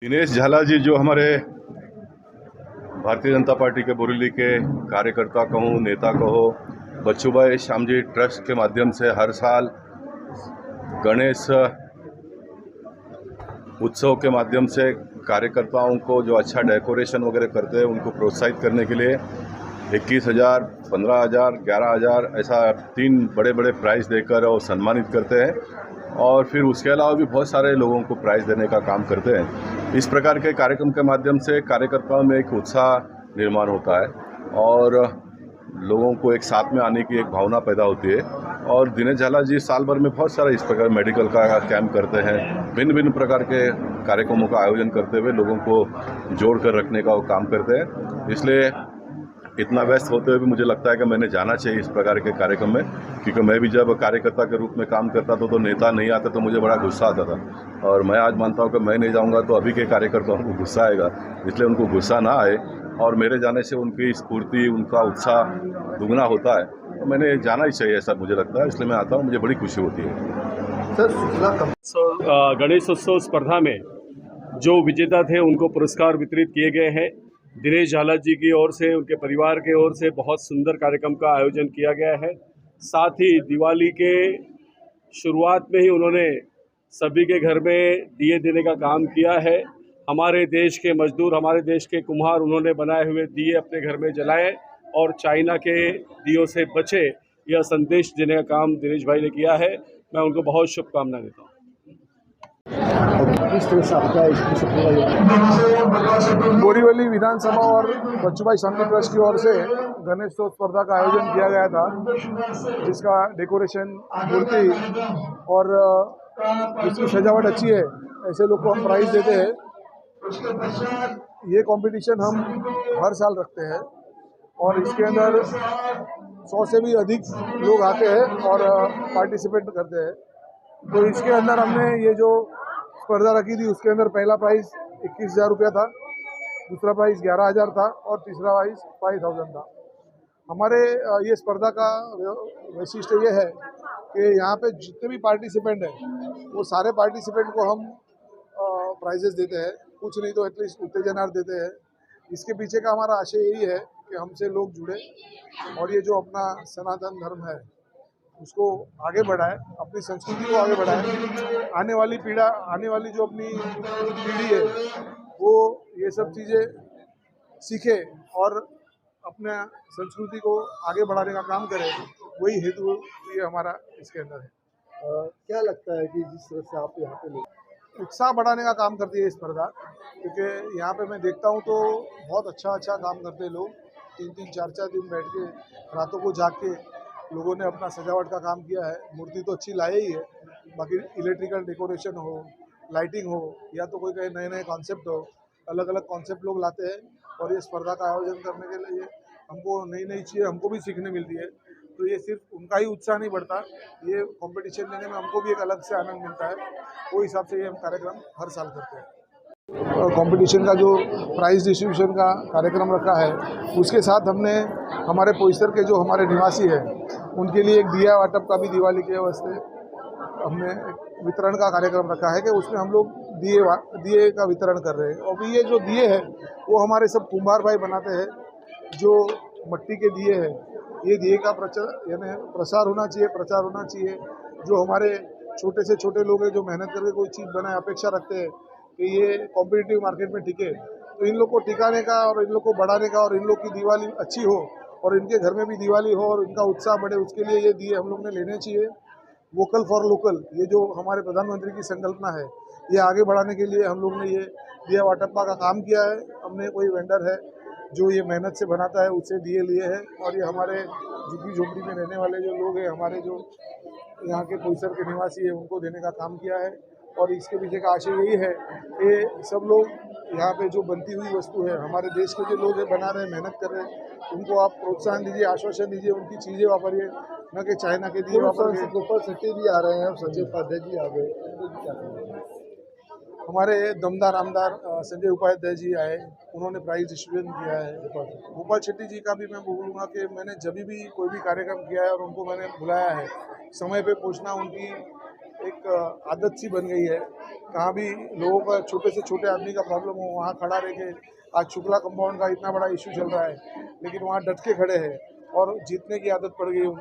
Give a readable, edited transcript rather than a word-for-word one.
दिनेश झाला जी जो हमारे भारतीय जनता पार्टी के बोरीवली के कार्यकर्ता कहो, नेता कहो, बच्चूभाई श्याम जी ट्रस्ट के माध्यम से हर साल गणेश उत्सव के माध्यम से कार्यकर्ताओं को जो अच्छा डेकोरेशन वगैरह करते हैं उनको प्रोत्साहित करने के लिए 21,000, 15,000, 11,000 ऐसा 3 बड़े बड़े प्राइज़ देकर और सम्मानित करते हैं। और फिर उसके अलावा भी बहुत सारे लोगों को प्राइज़ देने का काम करते हैं। इस प्रकार के कार्यक्रम के माध्यम से कार्यकर्ताओं में एक उत्साह निर्माण होता है और लोगों को एक साथ में आने की एक भावना पैदा होती है। और दिनेश झाला जी साल भर में बहुत सारा इस प्रकार मेडिकल का कैंप करते हैं, भिन्न भिन्न प्रकार के कार्यक्रमों का आयोजन करते हुए लोगों को जोड़ कर रखने का वो काम करते हैं। इसलिए इतना व्यस्त होते हुए भी मुझे लगता है कि मैंने जाना चाहिए इस प्रकार के कार्यक्रम में, क्योंकि मैं भी जब कार्यकर्ता के रूप में काम करता था तो नेता नहीं आते तो मुझे बड़ा गुस्सा आता था। और मैं आज मानता हूं कि मैं नहीं जाऊंगा तो अभी के कार्यकर्ताओं को गुस्सा आएगा, इसलिए उनको गुस्सा ना आए और मेरे जाने से उनकी स्फूर्ति, उनका उत्साह दुगना होता है। तो मैंने जाना ही चाहिए ऐसा मुझे लगता है, इसलिए मैं आता हूँ, मुझे बड़ी खुशी होती है। सर, गणेशोत्सव स्पर्धा में जो विजेता थे उनको पुरस्कार वितरित किए गए हैं। दिनेश झाला जी की ओर से, उनके परिवार की ओर से बहुत सुंदर कार्यक्रम का आयोजन किया गया है। साथ ही दिवाली के शुरुआत में ही उन्होंने सभी के घर में दिए देने का काम किया है। हमारे देश के मजदूर, हमारे देश के कुम्हार, उन्होंने बनाए हुए दिए अपने घर में जलाए और चाइना के दियों से बचे, यह संदेश देने का काम दिनेश भाई ने किया है। मैं उनको बहुत शुभकामनाएं देता हूँ। बोरीवली विधानसभा और बच्चूभाई शांति ट्रस्ट की ओर से गणेशोत्सव स्पर्धा का आयोजन किया गया था, जिसका डेकोरेशन, मूर्ति और जिसकी सजावट अच्छी है ऐसे लोग को हम प्राइज देते हैं। ये कंपटीशन हम हर साल रखते हैं और इसके अंदर 100 से भी अधिक लोग आते हैं और पार्टिसिपेट करते हैं। तो इसके अंदर हमने ये जो स्पर्धा रखी थी उसके अंदर पहला प्राइज़ 21,000 रुपया था, दूसरा प्राइज़ 11,000 था और तीसरा प्राइज़ 5,000 था। हमारे ये स्पर्धा का वैशिष्ट्य ये है कि यहाँ पे जितने भी पार्टिसिपेंट हैं वो सारे पार्टिसिपेंट को हम प्राइजेस देते हैं, कुछ नहीं तो एटलीस्ट उत्तेजनार्थ देते हैं। इसके पीछे का हमारा आशय यही है कि हमसे लोग जुड़े और ये जो अपना सनातन धर्म है उसको आगे बढ़ाए, अपनी संस्कृति को आगे बढ़ाए। आने वाली जो अपनी पीढ़ी है वो ये सब चीज़ें सीखे और अपने संस्कृति को आगे बढ़ाने का काम करे, वही हेतु ये हमारा इसके अंदर है। क्या लगता है कि जिस तरह से आप यहाँ पे लोग उत्साह बढ़ाने का काम करती है स्पर्धा, क्योंकि यहाँ पे मैं देखता हूँ तो बहुत अच्छा काम करते हैं लोग। 3-3, 4-4 दिन बैठ के रातों को जाग के लोगों ने अपना सजावट का काम किया है। मूर्ति तो अच्छी लाए ही है, बाकी इलेक्ट्रिकल डेकोरेशन हो, लाइटिंग हो या तो कोई कहीं नए कॉन्सेप्ट हो, अलग अलग कॉन्सेप्ट लोग लाते हैं। और ये स्पर्धा का आयोजन करने के लिए हमको नई चीज़ें हमको भी सीखने मिलती है। तो ये सिर्फ उनका ही उत्साह नहीं बढ़ता, ये कंपटीशन लेने में हमको भी एक अलग से आनंद मिलता है। वो हिसाब से ये हम कार्यक्रम हर साल करते हैं। कंपटीशन का जो प्राइज़ डिस्ट्रीब्यूशन का कार्यक्रम रखा है उसके साथ हमने हमारे पोईसर के जो हमारे निवासी हैं उनके लिए एक दिया वाटप का भी दिवाली के वास्ते हमने वितरण का कार्यक्रम रखा है कि उसमें हम लोग दिए का वितरण कर रहे हैं। और ये जो दिए हैं वो हमारे सब कुम्हार भाई बनाते हैं, जो मट्टी के दिए हैं। ये दिए का प्रचार होना चाहिए। जो हमारे छोटे से छोटे लोग हैं जो मेहनत करके कोई चीज़ बनाए, अपेक्षा रखते हैं कि ये कॉम्पिटिटिव मार्केट में टिके, तो इन लोग को टिकाने का और इन लोग को बढ़ाने का और इन लोग की दिवाली अच्छी हो और इनके घर में भी दिवाली हो और इनका उत्साह बढ़े, उसके लिए ये दिए हम लोग ने लेने चाहिए। वोकल फॉर लोकल, ये जो हमारे प्रधानमंत्री की संकल्पना है, ये आगे बढ़ाने के लिए हम लोग ने ये दिया वाटप्पा का काम किया है। हमने कोई वेंडर है जो ये मेहनत से बनाता है, उससे दिए लिए हैं और ये हमारे झुग्गी झोपड़ी में रहने वाले जो लोग हैं, हमारे जो यहाँ के पोईसर के निवासी है, उनको देने का काम किया है। और इसके पीछे का आशय यही है कि सब लोग यहाँ पे जो बनती हुई वस्तु है, हमारे देश के जो लोग हैं बना रहे हैं, मेहनत कर रहे हैं, उनको आप प्रोत्साहन दीजिए, आश्वासन दीजिए, उनकी चीज़ें वापरिए, न कि चाइना के दिए वापरिए। गोपाल शेट्टी भी आ रहे हैं, संजय उपाध्याय जी आ गए। हमारे दमदार आमदार संजय उपाध्याय जी आए, उन्होंने प्राइज डिस्ट्रीब्यूशन किया है। गोपाल शेट्टी जी का भी मैं बोलूँगा कि मैंने जब भी कोई भी कार्यक्रम किया है और उनको मैंने बुलाया है, समय पे पहुँचना उनकी एक आदत सी बन गई है। कहाँ भी लोगों का, छोटे से छोटे आदमी का प्रॉब्लम हो, वहाँ खड़ा रह के, आज शुक्ला कंपाउंड का इतना बड़ा इशू चल रहा है, लेकिन वहाँ डट के खड़े हैं और जीतने की आदत पड़ गई उनको।